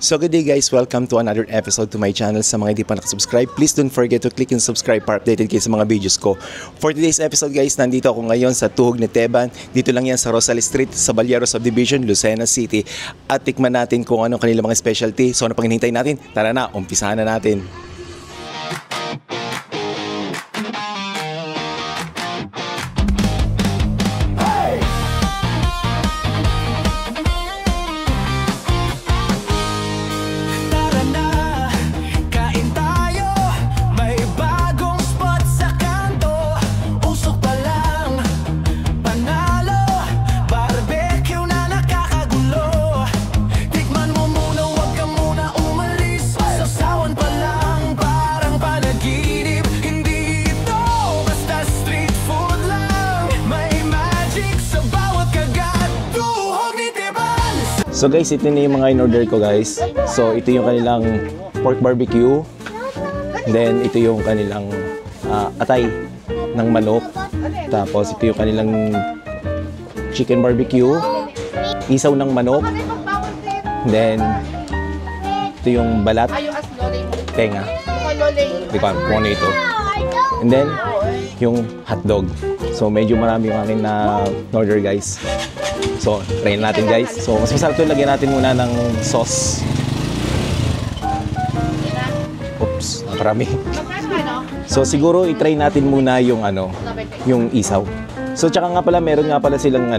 So good day guys, welcome to another episode to my channel. Sa mga hindi pa nakasubscribe, please don't forget to click and subscribe para updated kayo sa mga videos ko. For today's episode guys, nandito ako ngayon sa Tuhog ni Teban. Dito lang yan sa Rosales Street, sa Balyero Subdivision, Lucena City. At tikman natin kung anong kanilang mga specialty. So ano pang hinihintay natin? Tara na, umpisahan na natin. So guys, ito na yung mga in-order ko guys. So ito yung kanilang pork barbecue. Then ito yung kanilang atay ng manok. Tapos ito yung kanilang chicken barbecue. Isaw ng manok. Then ito yung balat. Tenga. Hindi ko alam kung ano ito. And then yung hotdog. So medyo marami yung akin na order guys. So, try natin guys. So, mas masarap ito, lagyan natin muna ng sauce. Oops, marami. So, siguro i-try natin muna yung yung isaw. So, tsaka nga pala, meron nga pala silang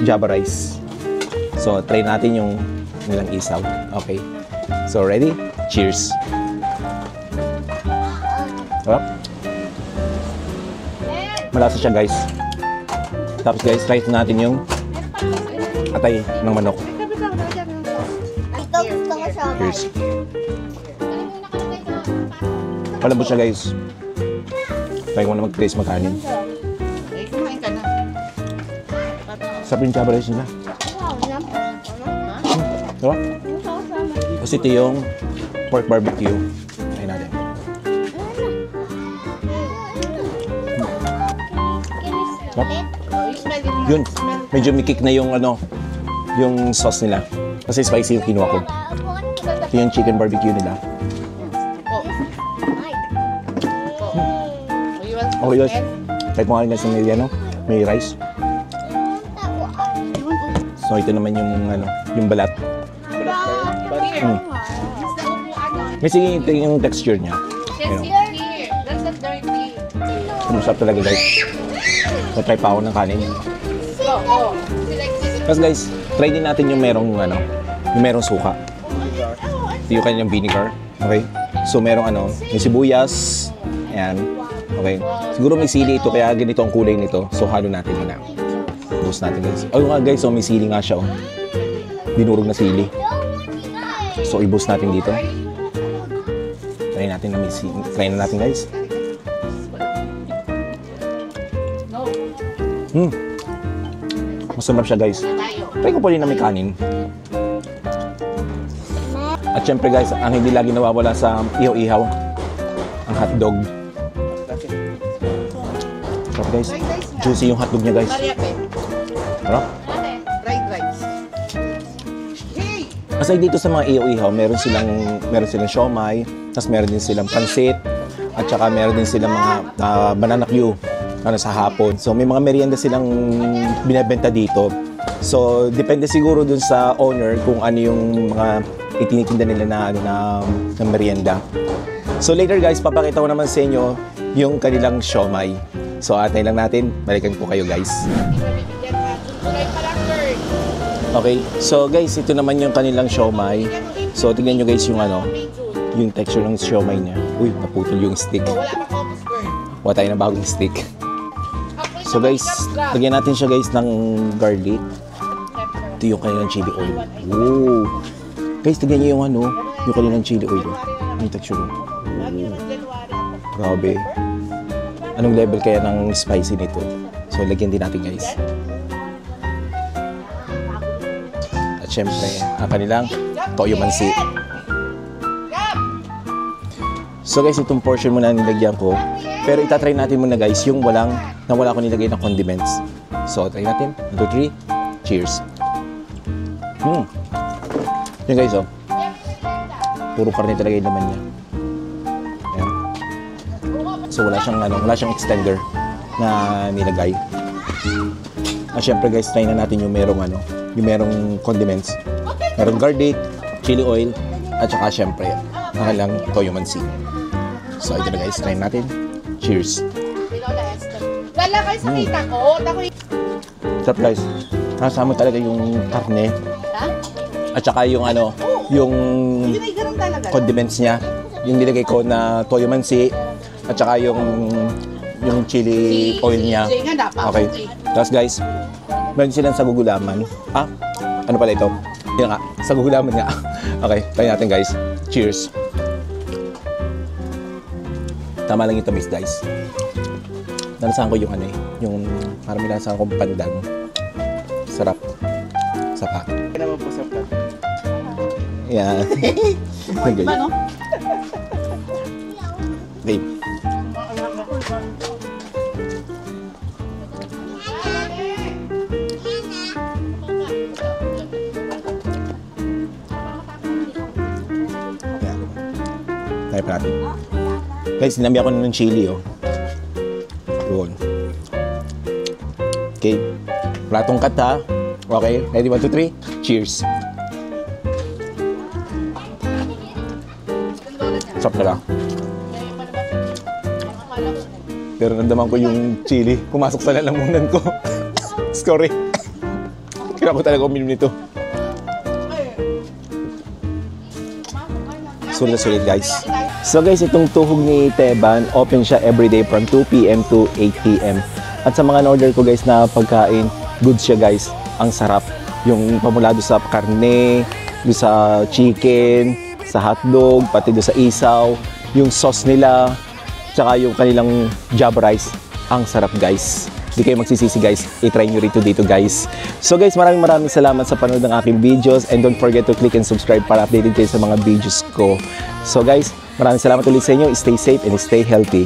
Java rice. So, try natin yung nilang isaw. Okay. So, ready? Cheers. Sarap. Malasa siya guys. Tapos guys, try natin yung atay ng manok. Cheers. Palabot siya guys. Try ko na mag-taste makanin. Sarap yung Java rice nila. Diba? Kasi ito yung pork barbecue. Try natin. Yun, medyo mikik na yung yung sauce nila. Kasi spicy yung kinuha ko. Ito yung chicken barbecue nila. Okay guys, try ko nga guys ng may rice. So ito naman yung balat. May sige ito yung texture niya. Masarap talaga guys. So try pa ako ng kanin. Tapos guys, try din natin yung merong suka. Ito yung kanyang vinegar. Okay? So merong may sibuyas. Ayan. Okay? Siguro may sili ito kaya ganito ang kulay nito. So halo natin muna. Ubus natin guys. Oh nga guys, so may sili nga siya. Dinurog na sili. So ibus natin dito. Try natin na may sili. Try na natin guys. Masarap siya guys. Try ko pa rin na may kanin. At syempre guys, ang hindi lagi nawawala sa ihaw-ihaw, ang hotdog. Sarap guys. Juicy yung hotdog niya guys. Sarap. Aside dito sa mga ihaw-ihaw, meron silang siomai, tapos meron din silang pansit, at saka meron din silang mga banana Q sa hapon. So may mga merienda silang binebenta dito. So depende siguro dun sa owner kung ano yung mga itinitinda nila na merienda. So later guys, papakita ko naman sa inyo yung kanilang siomai. So atay lang natin, balikan ko kayo guys. Okay, so guys, ito naman yung kanilang siomai. So tingnan nyo guys yung texture ng siomai niya. Uy, naputol yung stick. Kuha tayo ng bagong stick. So guys, lagyan natin siya guys ng garlic. Ito yung kanilang chili oil. Wow! Guys, tignan nyo yung kanilang chili oil. Yung texture. Grabe. Anong level kaya ng spicy nito? So lagyan din natin guys. At syempre, ang kanilang toyo mansi. So guys, itong portion muna nilagyan ko. Pero itatry natin muna guys yung wala ko nilagay na condiments. So try natin. 1, 2, 3. Cheers. Yan guys, oh. Puro karne talaga yung laman niya. Ayan. So wala siyang extender na nilagay. At syempre guys, try na natin yung merong condiments. Merong garlic, chili oil, at saka syempre, lang toyo mansi. So ito na guys, try natin. Cheers! Lala kayo sa kita ko. Sarap guys. Kasama talaga yung karne. At saka yung yung condiments niya. Yung nilagay ko na toyo mansi. At saka yung chili oil niya. Okay. Tapos guys, meron silang sagugulaman. Ano pala ito? Yan nga, sagugulaman nga. Okay, try natin guys. Cheers! Tama lang yung tamis guys. Nalasahan ko yung parang nilasahan kong pandan. Sarap. Sapa. Kaya naman po sa vlog. Yeah. Okay. Ano? Babe. Yeah. Try pa natin. Guys, sinami ako ng chili, oh. Yun. Okay. Platong cut, ha? Okay. Ready? 1, 2, 3. Cheers. Sarap na lang. Pero nandaman ko yung chili. Pumasok sa lalamunan ko. Sorry. Kaya ko talaga uminom nito. Sulit guys. So guys, itong tuhog ni Teban, open siya everyday from 2 p.m. to 8 p.m. At sa mga na-order ko guys na pagkain, good siya guys. Ang sarap. Yung pamula doon sa karne, doon sa chicken, sa hotdog, pati doon sa isaw, yung sauce nila, tsaka yung kanilang jab rice. Ang sarap guys. Hindi kayo magsisisi guys. I-try nyo rito dito guys. So guys, maraming salamat sa panood ng aking videos and don't forget to click and subscribe para updated kayo sa mga videos ko. So guys, maraming salamat ulit sa inyo. Stay safe and stay healthy.